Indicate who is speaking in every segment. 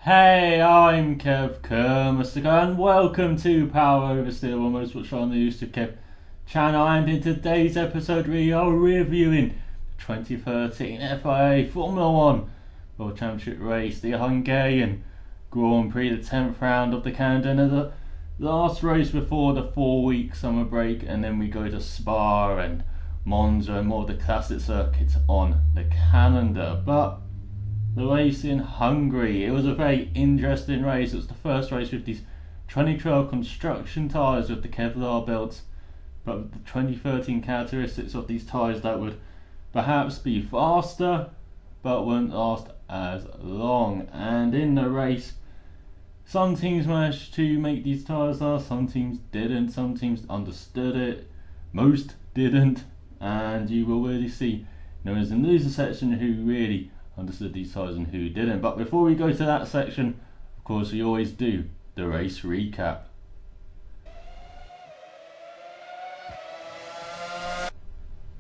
Speaker 1: Hey, I'm Kev Kermastico and welcome to Power Oversteer, almost what's on the ElusiveKev channel, and in today's episode we are reviewing the 2013 FIA Formula 1 World Championship race, the Hungarian Grand Prix, the 10th round of the calendar, and the last race before the 4-week summer break, and then we go to Spa and Monza and more of the classic circuits on the calendar. But the race in Hungary, it was a very interesting race. It was the first race with these 2012 construction tyres with the Kevlar belts, but with the 2013 characteristics of these tyres that would perhaps be faster but wouldn't last as long. And in the race, some teams managed to make these tyres last, some teams didn't, some teams understood it, most didn't, and you will really see, as in the loser section, who really understood these tyres and who didn't. But before we go to that section, of course we always do the race recap.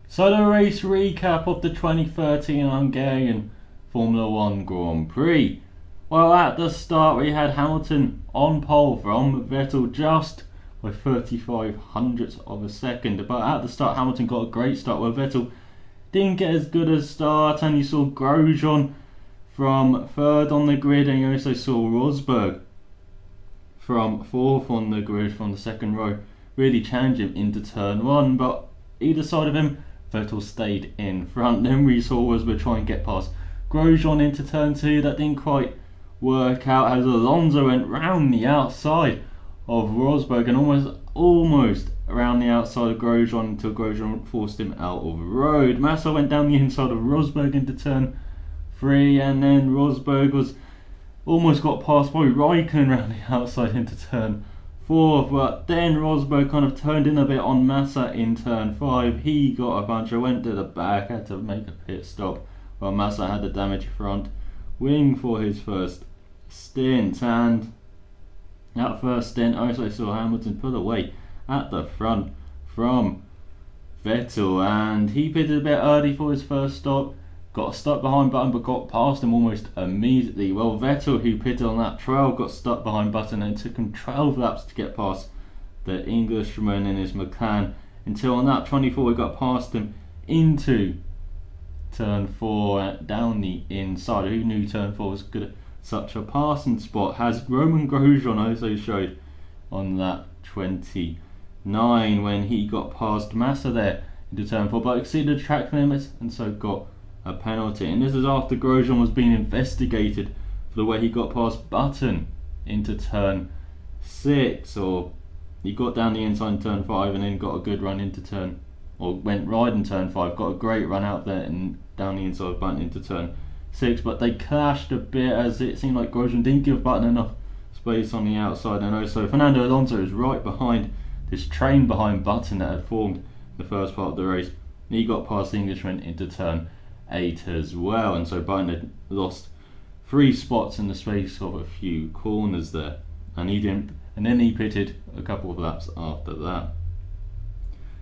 Speaker 1: So the race recap of the 2013 Hungarian Formula 1 Grand Prix. Well, at the start we had Hamilton on pole from Vettel just by 35 hundredths of a second. But at the start Hamilton got a great start where Vettel didn't get as good a start, and you saw Grosjean from third on the grid, and you also saw Rosberg from fourth on the grid from the second row really challenge him into turn one. But either side of him, Vettel stayed in front. Then we saw Rosberg try and get past Grosjean into turn two. That didn't quite work out as Alonso went round the outside of Rosberg and almost around the outside of Grosjean until Grosjean forced him out of the road. Massa went down the inside of Rosberg into turn three, and then Rosberg was almost got past by Raikkonen around the outside into turn four, but then Rosberg kind of turned in a bit on Massa in turn five. He got a bunch, went to the back, had to make a pit stop, while Massa had the damaged front wing for his first stint. And that first stint, I also saw Hamilton put away at the front from Vettel, and he pitted a bit early for his first stop, got stuck behind Button but got past him almost immediately. Well, Vettel, who pitted on that 12, got stuck behind Button, and it took him 12 laps to get past the Englishman in his McLaren, until on that 24 he got past him into turn 4 down the inside. Who knew turn 4 was good at such a passing spot, as Roman Grosjean also showed on that 29 when he got past Massa there into turn 4, but exceeded track limits and so got a penalty. And this is after Grosjean was being investigated for the way he got past Button into turn 6, or he got down the inside in turn 5 and then got a good run into turn, or went right in turn 5, got a great run out there and down the inside of Button into turn 6, but they clashed a bit as it seemed like Grosjean didn't give Button enough space on the outside, and also Fernando Alonso is right behind this train behind Button that had formed the first part of the race. He got past the Englishman into turn 8 as well, and so Button had lost 3 spots in the space of a few corners there, and then he pitted a couple of laps after that.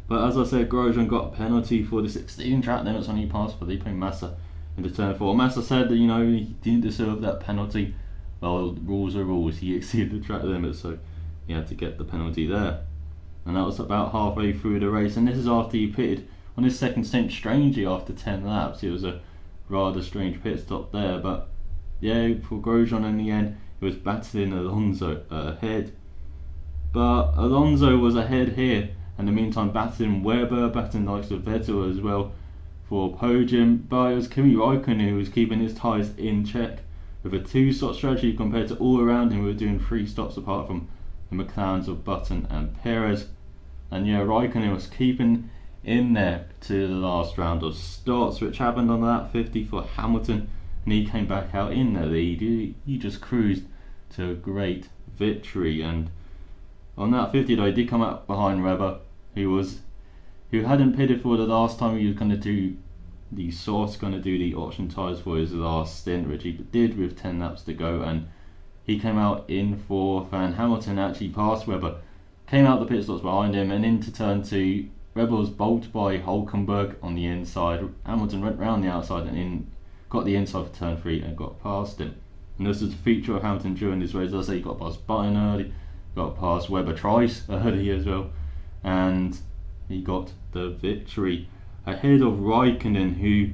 Speaker 1: But as I said, Grosjean got a penalty for the 16 track limits when he passed Felipe Massa into turn 4. Massa said that he didn't deserve that penalty. Well, rules are rules. He exceeded the track limit, so he had to get the penalty there. And that was about halfway through the race, and this is after he pitted on his second stint strangely after 10 laps. It was a rather strange pit stop there, but yeah, for Grosjean in the end he was battling Alonso ahead. But Alonso was ahead here, and in the meantime battling Webber, battling the likes of Vettel as well for podium. But it was Kimi Raikkonen who was keeping his tyres in check with a 2-stop strategy compared to all around him who were doing 3 stops apart from the McLarens of Button and Perez. And yeah, Raikkonen was keeping in there to the last round of starts, which happened on that 50 for Hamilton, and he came back out in the lead. He just cruised to a great victory. And on that 50 though, he did come up behind Webber, who hadn't pitted for the last time. He was going to do the option tyres for his last stint, which he did with 10 laps to go, and he came out in 4th, and Hamilton actually passed Webber, came out the pit stops behind him, and into turn 2 Webber was bolted by Hulkenberg on the inside. Hamilton went round the outside and got the inside for turn 3 and got past him. And this is a feature of Hamilton during this race. As I say, he got past Button early, got past Webber twice early as well, and he got the victory ahead of Raikkonen, who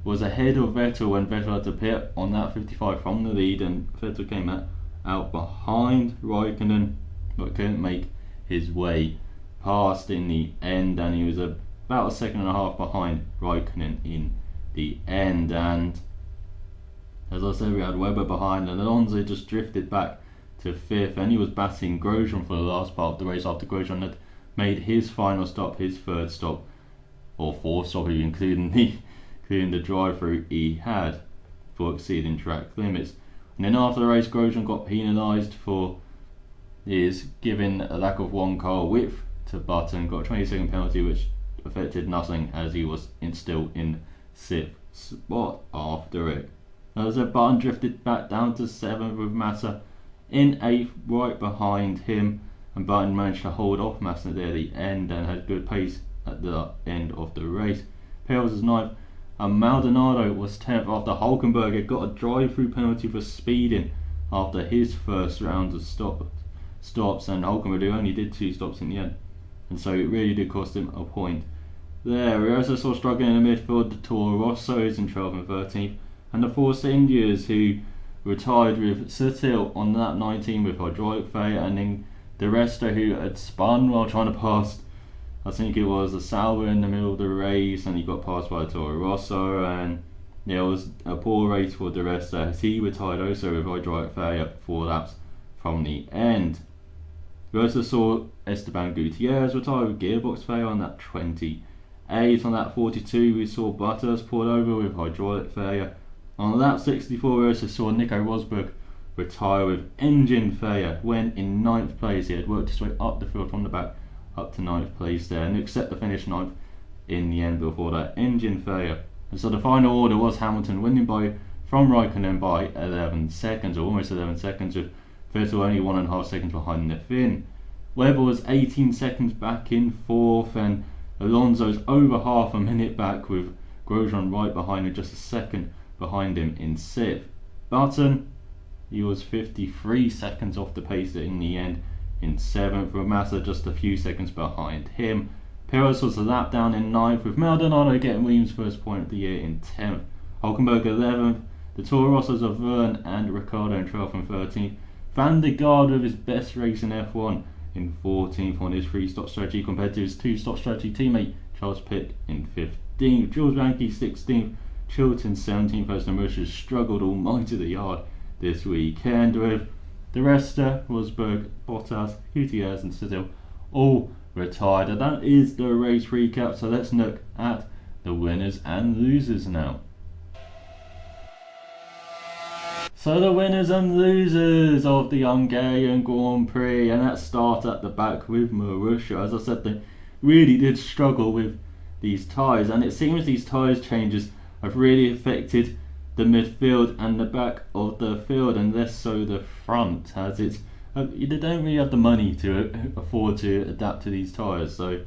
Speaker 1: was ahead of Vettel when Vettel had to pit on that 55 from the lead, and Vettel came out behind Raikkonen but couldn't make his way past in the end, and he was about a second and a half behind Raikkonen in the end. And as I said, we had Webber behind, and Alonso just drifted back to 5th, and he was battling Grosjean for the last part of the race after Grosjean had made his final stop, his 3rd stop, or 4th stop, including the drive-through he had for exceeding track limits. And then after the race, Grosjean got penalised for his giving a lack of 1 car width to Button, got a 20-second penalty which affected nothing as he was still in 6th spot after it. As Button drifted back down to 7th with Massa in 8th right behind him, and Button managed to hold off Massa there at the end and had good pace at the end of the race. Perez was 9th, and Maldonado was 10th after Hulkenberg got a drive-through penalty for speeding after his first round of stops, and Hulkenberg only did 2 stops in the end, and so it really did cost him a point there. We also saw struggling in the midfield the Toro Rossos in 12th and 13th, and the Force Indias, who retired with Sutil on lap 19 with hydraulic failure, and then the Resta, who had spun while trying to pass, I think it was a Sauber in the middle of the race, and he got passed by Toro Rosso, and it was a poor race for the Resta as he retired also with hydraulic failure 4 laps from the end. We also saw Esteban Gutierrez retire with gearbox failure on lap 28. On lap 42 we saw Bottas pulled over with hydraulic failure. On lap 64 we also saw Nico Rosberg retire with engine failure when in 9th place. He had worked his way up the field from the back up to 9th place there and accept to finish 9th in the end before that engine failure. And so the final order was Hamilton winning from Raikkonen by 11 seconds, or almost 11 seconds, with Vettel only 1.5 seconds behind the Finn. Webber was 18 seconds back in 4th, and Alonso's over half a minute back, with Grosjean right behind him, just a second behind him in 6th. Button, he was 53 seconds off the pace in the end in 7th, with Massa just a few seconds behind him. Perez was a lap down in 9th, with Maldonado getting Williams' first point of the year in 10th. Hulkenberg 11th, the Toro Rossos of Verne and Ricciardo in 12th and 13th. Van der Garde with his best race in F1 in 14th on his 3-stop strategy compared to his 2-stop strategy teammate Charles Pitt in 15th. Jules Bianchi 16th, Chilton 17th as the Mercers struggled almightily hard this weekend, with the rest Rosberg, Bottas, Gutierrez and Sutil all retired. And that is the race recap, so let's look at the winners and losers now. So the winners and losers of the Hungarian Grand Prix, and let's start at the back with Marussia. As I said, they really did struggle with these tyres, and it seems these tyres changes have really affected the midfield and the back of the field, and less so the front, as they don't really have the money to afford to adapt to these tyres. So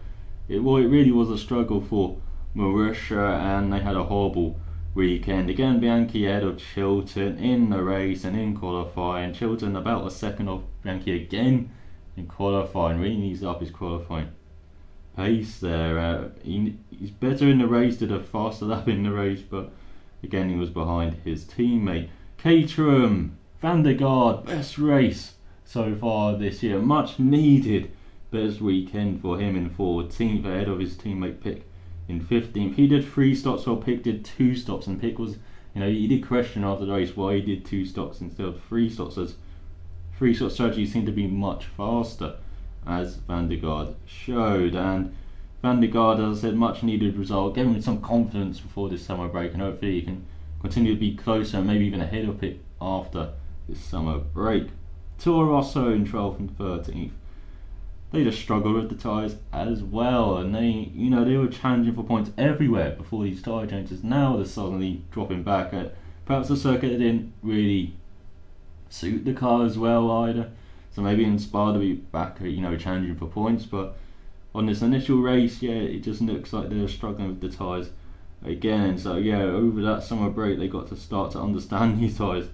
Speaker 1: it really was a struggle for Marussia, and they had a horrible weekend. Again, Bianchi ahead of Chilton in the race and in qualifying. Chilton about a second off Bianchi again in qualifying. Really needs up his qualifying pace there. He's better in the race, did a faster lap in the race, but again he was behind his teammate. Caterham, Van der Garde, best race so far this year. Much needed best weekend for him in 14th ahead of his teammate Pick in 15th. He did 3 stops while Pick did 2 stops, and Pick was, he did question after the race why he did 2 stops instead of 3 stops, as 3-stop strategy seemed to be much faster, as Van der Garde showed. And Van der Garde, as I said, much needed result, gave him some confidence before this summer break, and hopefully he can continue to be closer and maybe even ahead of Pick after this summer break. Toro Rosso in 12th and 13th. They just struggled with the tyres as well, and they were challenging for points everywhere before these tyre changes. Now they're suddenly dropping back. Perhaps the circuit didn't really suit the car as well either, so maybe inspired to be back, challenging for points. But on this initial race, it just looks like they're struggling with the tyres again. So over that summer break, they got to start to understand these tyres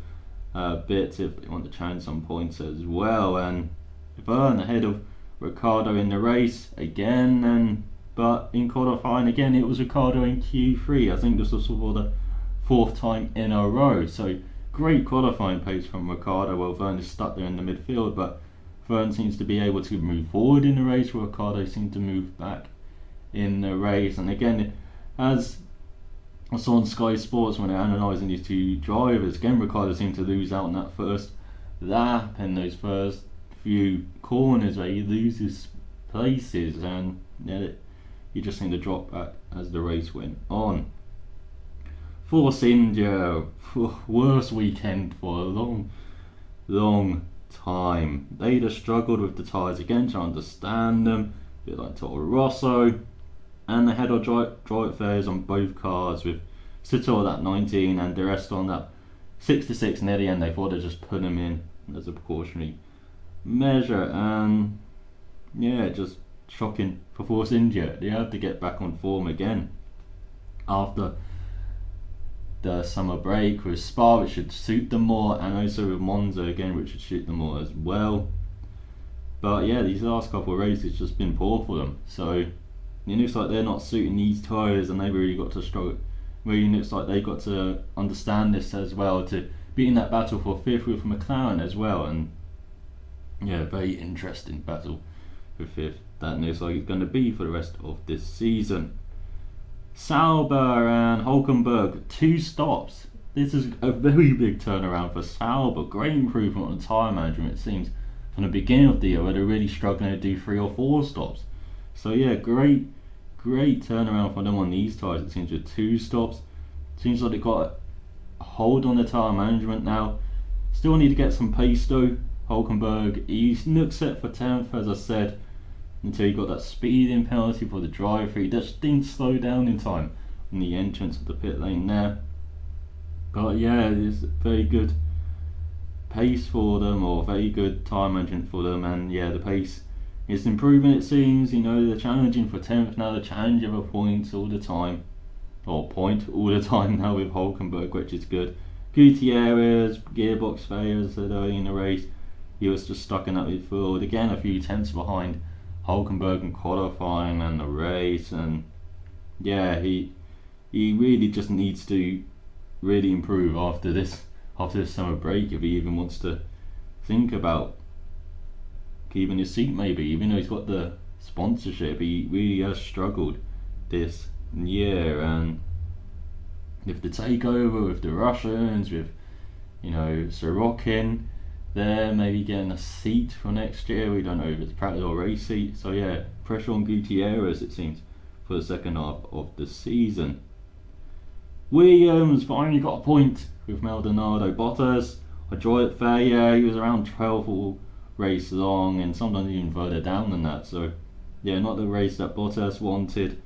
Speaker 1: bit if they want to challenge some points as well. And Verne ahead of Ricciardo in the race again, but in qualifying again it was Ricciardo in Q3. I think this was for the 4th time in a row. So great qualifying pace from Ricciardo. Well, Verne is stuck there in the midfield, but Verne seems to be able to move forward in the race, where Ricciardo seemed to move back in the race. And again, as I saw on Sky Sports when they're analysing these two drivers, again Ricciardo seemed to lose out in that first lap and those first few corners where he loses places, and yeah, he just seemed to drop back as the race went on. Force India, worst weekend for a long time. They just struggled with the tyres again, to understand them, a bit like Toro Rosso, and they had our dry fares on both cars, with Sittor that 19 and the rest on that 66 near the end. They thought they'd just put them in as a precautionary measure, and yeah, just shocking for Force India. They had to get back on form again after the summer break with Spa, which should suit them more, and also with Monza again, which should suit them more as well. But yeah, these last couple of races just been poor for them, so it looks like they're not suiting these tyres, and they've really got to struggle. Really looks like they've got to understand this as well, to be in that battle for 5th with McLaren as well. And yeah, very interesting battle for 5th that looks like it's going to be for the rest of this season. Sauber and Hulkenberg, 2 stops. This is a very big turnaround for Sauber. Great improvement on tyre management, it seems, from the beginning of the year, where they're really struggling to do 3 or 4 stops. So yeah, great turnaround for them on these tyres, it seems, with 2 stops. Seems like they've got a hold on the tyre management now. Still need to get some pace though. Hulkenberg, he looks set for 10th, as I said, until he got that speeding penalty for the drive-through. He just didn't slow down in time on the entrance of the pit lane there. But yeah, it's very good pace for them, or very good time management for them, and yeah, the pace is improving, it seems. You know, they're challenging for 10th now, they're challenging for points all the time, or point all the time now with Hulkenberg, which is good. Gutierrez, gearbox failures early in the race, he was just stuck in that midfield, again a few tenths behind Hulkenberg in qualifying and the race. And yeah, he really just needs to really improve after this summer break, if he even wants to think about keeping his seat, maybe, even though he's got the sponsorship. He really has struggled this year, and with the takeover with the Russians, with, you know, Sorokin there, maybe getting a seat for next year, we don't know if it's practice or race seat. So yeah, pressure on Gutierrez, it seems, for the second half of the season. Williams finally got a point with Maldonado. Bottas, a draw it fair, yeah, he was around 12th all race long, and sometimes even further down than that. So yeah, not the race that Bottas wanted,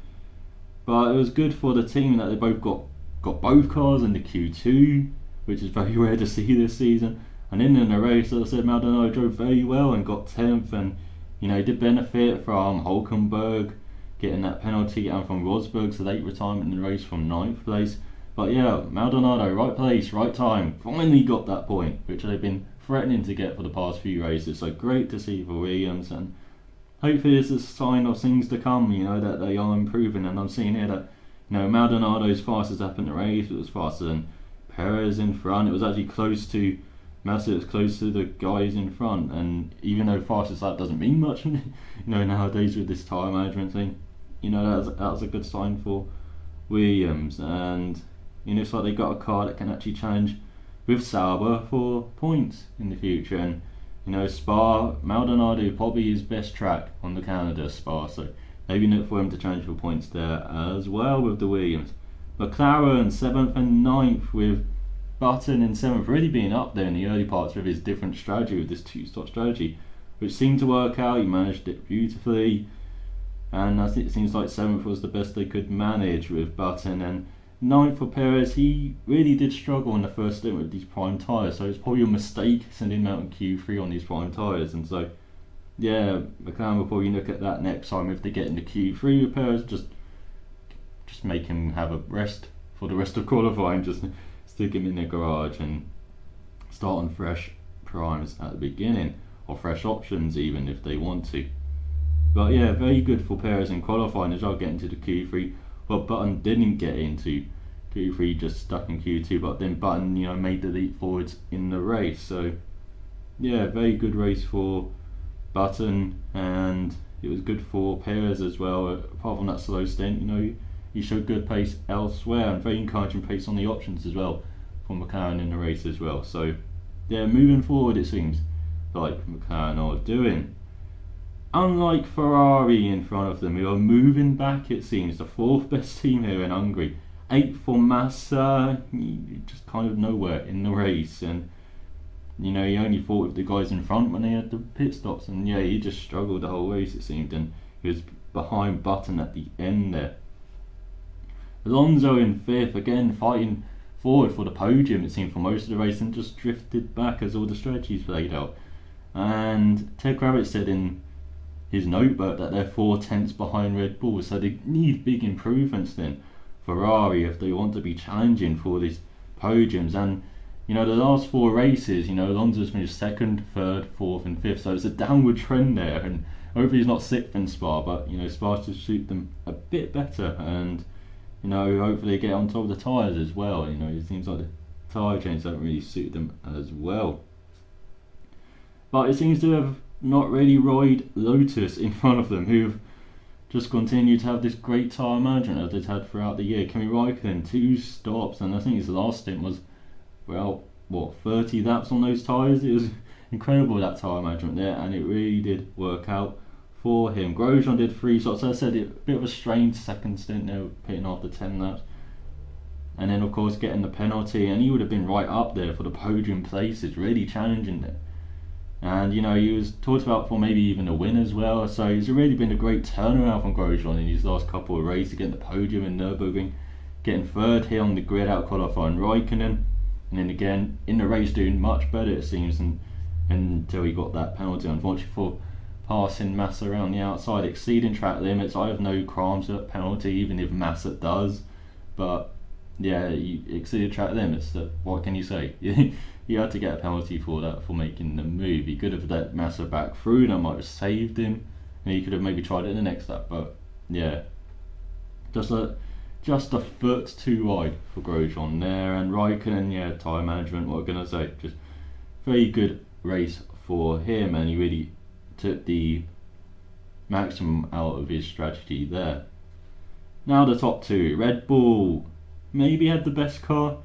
Speaker 1: but it was good for the team that they both got both cars in the Q2, which is very rare to see this season. And in the race, as I said, Maldonado drove very well and got 10th, and you know, he did benefit from Hulkenberg getting that penalty and from Rosberg's late retirement in the race from 9th place. But yeah, Maldonado, right place, right time, finally got that point, which they've been threatening to get for the past few races. So great to see for Williams, and hopefully this is a sign of things to come, you know, that they are improving. And I'm seeing here that, you know, Maldonado's fastest up in the race, it was faster than Perez in front. It was actually close to Massa, was close to the guys in front, and even though fastest lap doesn't mean much, you know, nowadays with this tyre management thing, you know, that was a good sign for Williams. And you know, it's like they got a car that can actually challenge with Sauber for points in the future. And you know, Spa, Maldonado probably his best track on the Canada, Spa, so maybe look for him to challenge for points there as well with the Williams. McLaren 7th and 9th, with Button in 7th, really being up there in the early parts with his different strategy, with this 2-stop strategy, which seemed to work out. He managed it beautifully, and I think it seems like 7th was the best they could manage with Button. And 9th for Perez, he really did struggle in the first stint with these prime tyres, so it's probably a mistake sending him out in Q3 on these prime tyres. And so yeah, McLaren will probably look at that next time if they get into Q3 with Perez, just make him have a rest for the rest of qualifying, just stick him in the garage and start on fresh primes at the beginning, or fresh options even if they want to. But yeah, very good for Perez in qualifying as well, getting to the Q3. But Button didn't get into Q3, just stuck in Q2, but then Button, made the leap forwards in the race. So yeah, very good race for Button, and it was good for Perez as well. Apart from that slow stint, he showed good pace elsewhere, and very encouraging pace on the options as well for McLaren in the race as well. So yeah, moving forward it seems like McLaren are doing. Unlike Ferrari in front of them, who are moving back, it seems, the fourth best team here in Hungary. 8th for Massa, just kind of nowhere in the race, and he only fought with the guys in front when they had the pit stops, and yeah, he just struggled the whole race it seemed, and he was behind Button at the end there. Alonso in 5th, again fighting forward for the podium it seemed for most of the race, and just drifted back as all the strategies played out. And Ted Kravitz said in his notebook that they're 4 tenths behind Red Bull, so they need big improvements then, Ferrari, if they want to be challenging for these podiums. And the last 4 races, Alonso's finished 2nd, 3rd, 4th and 5th, so it's a downward trend there, and hopefully he's not 6th in Spa, but Spa should suit them a bit better, and hopefully they get on top of the tyres as well. It seems like the tyre change don't really suit them as well. But it seems to have not really ride Lotus in front of them, who've just continued to have this great tyre management as they've had throughout the year. Kimi Raikkonen 2 stops, and I think his last stint was, 30 laps on those tyres. It was incredible, that tyre management there, and it really did work out for him. Grosjean did 3 stops. As I said, a bit of a strange second stint there, pitting after 10 laps, and then of course getting the penalty, and he would have been right up there for the podium places, really challenging it. And he was talked about for maybe even a win as well, so it's really been a great turnaround from Grosjean in his last couple of races, getting the podium in Nürburgring, getting 3rd here on the grid out qualifying Raikkonen, and then again in the race doing much better it seems, and until he got that penalty unfortunately for passing Massa around the outside, exceeding track limits. I have no qualms with that penalty, even if Massa does, but yeah, he exceeded track limits, so what can you say? He had to get a penalty for that, for making the move. He could have let Massa back through, that might have saved him, and he could have maybe tried it in the next lap, but yeah, just a foot too wide for Grosjean there. And Raikkonen, yeah, tyre management, what can I say, just very good race for him, and he really took the maximum out of his strategy there. Now the top 2, Red Bull maybe had the best car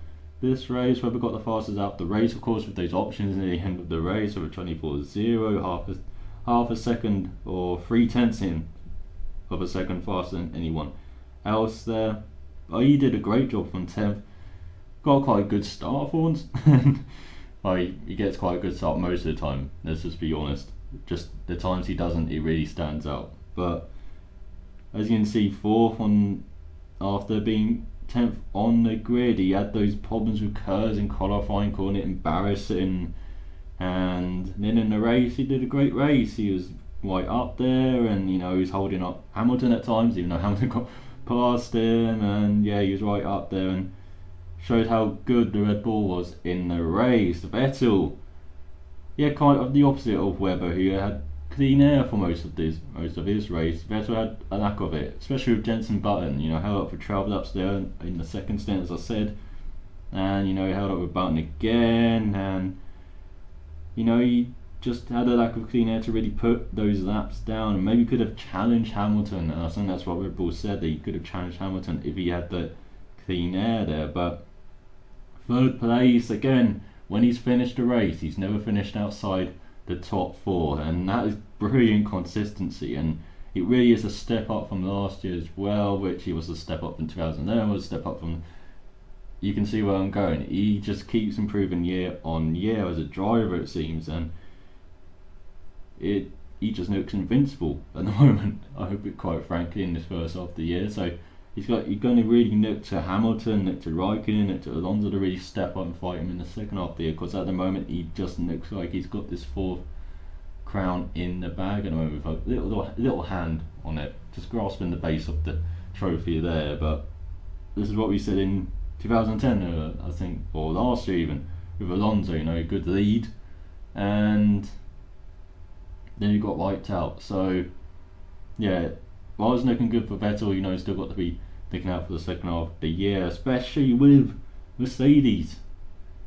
Speaker 1: this race. Whoever got the fastest out the race, of course, with those options near the end of the race, with a 24.0, half a second or 3/10 of a second faster than anyone else there. But he did a great job from 10th. Got quite a good start for once. He gets quite a good start most of the time, let's just be honest. Just the times he doesn't, it really stands out. But as you can see, 4th after being 10th on the grid. He had those problems with curves in qualifying, calling it embarrassing, and then in the race he did a great race. He was right up there, and he was holding up Hamilton at times, even though Hamilton got past him, and yeah, he was right up there and showed how good the Red Bull was in the race. Vettel, yeah, kind of the opposite of Webber, who had clean air for most of his race. Vettel had a lack of it, especially with Jenson Button. Held up for 12 laps there in the second stint, as I said, and he held up with Button again, and he just had a lack of clean air to really put those laps down, and maybe could have challenged Hamilton, and I think that's what Red Bull said, that he could have challenged Hamilton if he had the clean air there. But 3rd place again, when he's finished a race, he's never finished outside the top 4, and that is brilliant consistency, and it really is a step up from last year as well, which he was a step up from 2011, was a step up from, you can see where I'm going. He just keeps improving year on year as a driver it seems, and he just looks invincible at the moment, I hope it, quite frankly, in this first half of the year. So he's going to really look to Hamilton, look to Raikkonen, look to Alonso to really step up and fight him in the second half of the year, because at the moment he just looks like he's got this 4th crown in the bag at the moment, with a little hand on it, just grasping the base of the trophy there. But this is what we said in 2010, I think, or last year even, with Alonso, you know, good lead, and then he got wiped out. So yeah, while it's looking good for Vettel, you know, he's still got to be looking out for the second half of the year, especially with Mercedes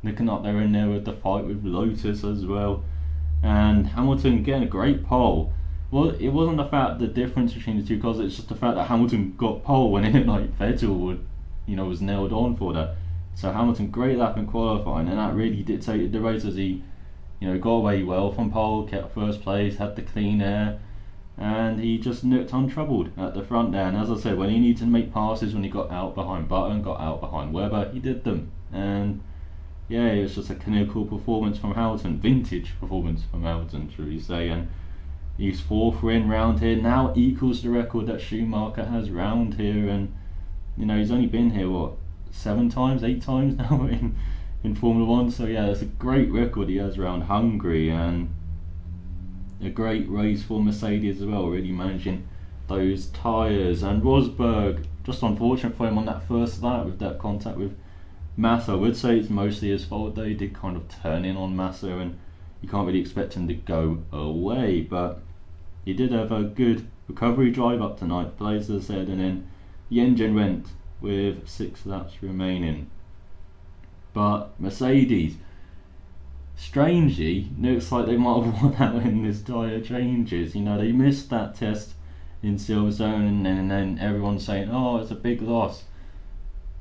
Speaker 1: looking up there in there with the fight with Lotus as well, and Hamilton getting a great pole. Well, it wasn't the fact the difference between the two cars; it's just the fact that Hamilton got pole when it like Vettel would, you know, was nailed on for that. So Hamilton great lap in qualifying, and that really dictated the race as he, you know, got away well from pole, kept first place, had the clean air, and he just looked untroubled at the front there. And as I said, when he needed to make passes, when he got out behind Button, got out behind Webber, he did them. And yeah, it was just a clinical performance from Hamilton, vintage performance from Hamilton, should we say. And he's fourth win round here, now equals the record that Schumacher has round here. And you know, he's only been here what, 7 times, 8 times now in Formula 1. So yeah, that's a great record he has around Hungary, and a great race for Mercedes as well, really managing those tyres. And Rosberg, just unfortunate for him on that first lap with that contact with Massa. I would say it's mostly his fault though. He did kind of turn in on Massa, and you can't really expect him to go away, but he did have a good recovery drive up to ninth place, as I said, and then the engine went with 6 laps remaining. But Mercedes, strangely, looks like they might have won out in this tyre changes. You know, they missed that test in Silverstone, and then everyone's saying, oh, it's a big loss.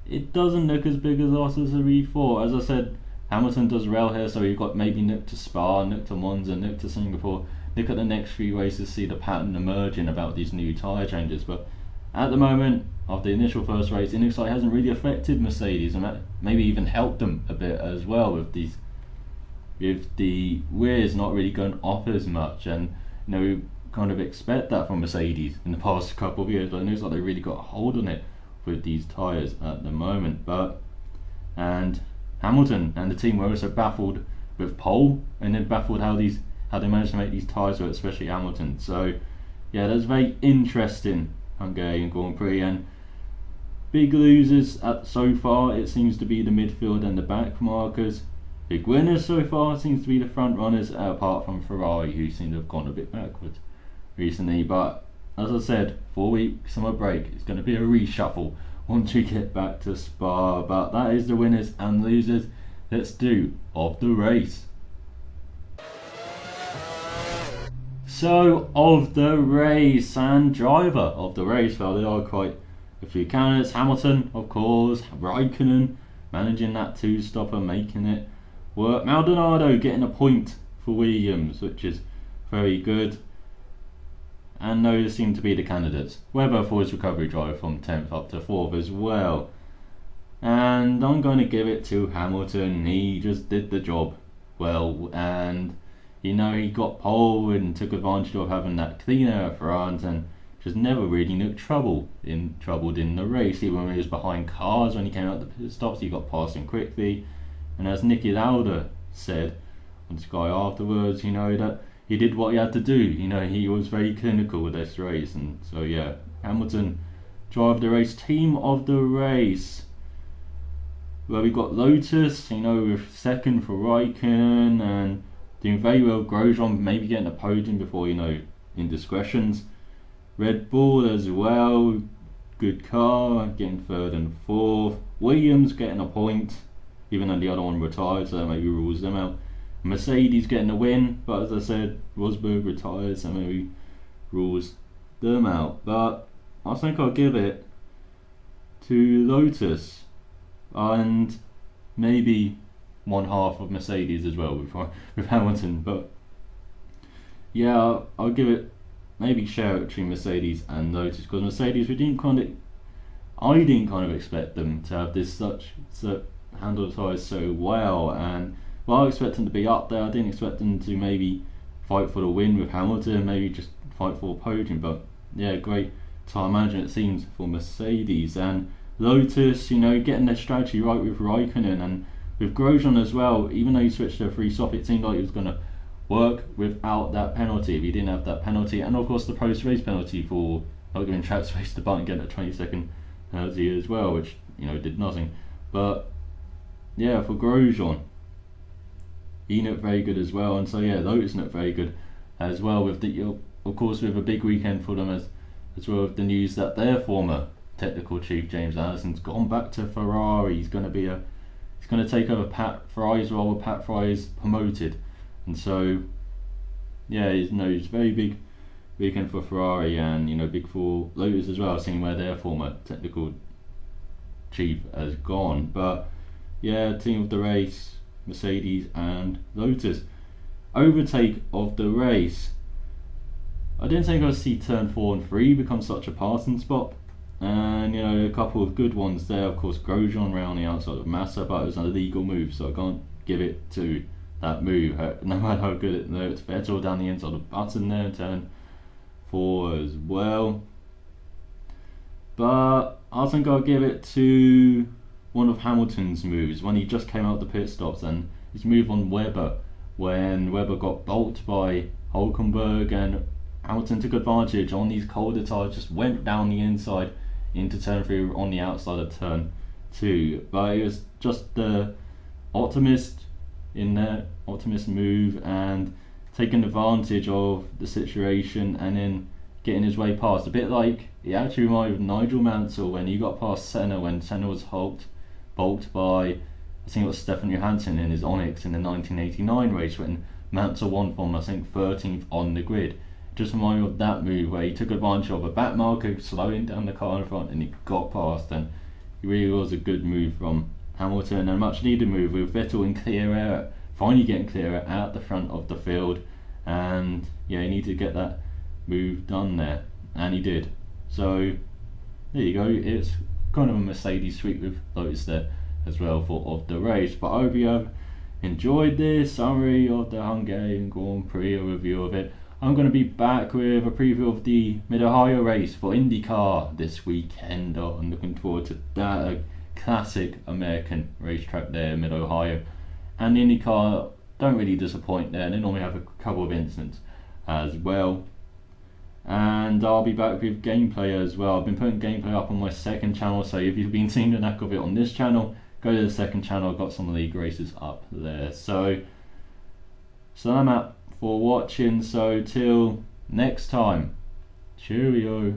Speaker 1: It doesn't look as big a loss as we thought. As I said, Hamilton does well here, so you've got maybe look to Spa, look to Monza, look to Singapore, look at the next few races, see the pattern emerging about these new tyre changes. But at the moment, after the initial first race, it looks like it hasn't really affected Mercedes, and maybe even helped them a bit as well with these, with the rears not really going off as much. And you know, we kind of expect that from Mercedes in the past couple of years, but it looks like they really got a hold on it with these tyres at the moment. And Hamilton and the team were also baffled with pole, and then baffled how they managed to make these tyres work, especially Hamilton. So yeah, that's very interesting Hungarian Grand Prix. And big losers so far, it seems to be the midfield and the back markers. Big winners so far seems to be the front runners, apart from Ferrari, who seem to have gone a bit backwards recently. But as I said, 4-week summer break, it's going to be a reshuffle once we get back to Spa. But that is the winners and losers, let's do, of the race. So, of the race and driver of the race, well, there are quite a few candidates. Hamilton, of course, Raikkonen managing that 2-stopper, making it work. Maldonado getting a point for Williams, which is very good. And those seem to be the candidates. Webber for his recovery drive from 10th up to 4th as well. And I'm going to give it to Hamilton. He just did the job well, and you know, he got pole and took advantage of having that clean air up front, and just never really looked troubled in the race. Even when he was behind cars, when he came out the pit stops, he got past him quickly. And as Niki Lauda said on Sky afterwards, you know, that he did what he had to do. You know, he was very clinical with this race. And so yeah, Hamilton, driver of the race. Team of the race, well, we got Lotus, you know, with second for Raikkonen, and doing very well. Grosjean maybe getting a podium before, you know, indiscretions. Red Bull as well, good car, getting third and fourth. Williams getting a point, even though the other one retired, so that maybe rules them out. Mercedes getting a win, but as I said, Rosberg retired, so maybe rules them out. But I think I'll give it to Lotus, and maybe one half of Mercedes as well with Hamilton. But yeah, I'll give it, maybe share it between Mercedes and Lotus, because Mercedes, I didn't kind of expect them to have this handle the tyres so well. And well, I expect them to be up there. I didn't expect them to maybe fight for the win with Hamilton, maybe just fight for a podium. But yeah, great tyre management it seems for Mercedes. And Lotus, you know, getting their strategy right with Raikkonen, and with Grosjean as well. Even though he switched to a free stop, it seemed like he was going to work without that penalty if he didn't have that penalty. And of course the post-race penalty for not giving track space to Button, getting a 20-second penalty as well, which, you know, did nothing. But yeah, for Grosjean, he looked very good as well, and so yeah, Lotus looked very good as well. With the of course with a big weekend for them as well, with the news that their former technical chief James Allison's gone back to Ferrari. He's going to take over Pat Fry's role. Pat Fry is promoted, and so yeah, it's a very big weekend for Ferrari, and big for Lotus as well, seeing where their former technical chief has gone. But yeah, team of the race, Mercedes and Lotus. Overtake of the race. I didn't think I'd see turn 4 and 3 become such a passing spot, and a couple of good ones there. Of course, Grosjean round the outside of Massa, but it was an illegal move, so I can't give it to that move, no matter how good it looks. Vettel down the inside of Button there in turn 4 as well. But I think I'll give it to one of Hamilton's moves when he just came out the pit stops, and his move on Webber when Webber got bolted by Hulkenberg, and Hamilton took advantage on these colder tyres, just went down the inside into turn 3 on the outside of turn 2. But it was just the optimist in there, optimist move, and taking advantage of the situation and then getting his way past. A bit like, it actually reminded of Nigel Mansell when he got past Senna when Senna was bulked by, I think it was Stefan Johansson in his Onyx in the 1989 race, when Mansell won from, I think, 13th on the grid. It just reminded me of that move where he took advantage of a back marker slowing down the car in front, and he got past, and it really was a good move from Hamilton, and a much needed move with Vettel in clear air, finally getting clear air at the front of the field. And yeah, he needed to get that move done there, and he did. So there you go, it's kind of a Mercedes sweep with Lotus there as well for of the race. But I hope you have enjoyed this summary of the Hungarian Grand Prix, a review of it. I'm going to be back with a preview of the Mid-Ohio race for IndyCar this weekend. I'm looking forward to that, a classic American racetrack there, Mid-Ohio. And IndyCar don't really disappoint there, and they normally have a couple of incidents as well. And I'll be back with gameplay as well. I've been putting gameplay up on my second channel, so if you've been seeing the knack of it on this channel, go to the second channel. I've got some of the league races up there. So I'm out for watching, so till next time, cheerio.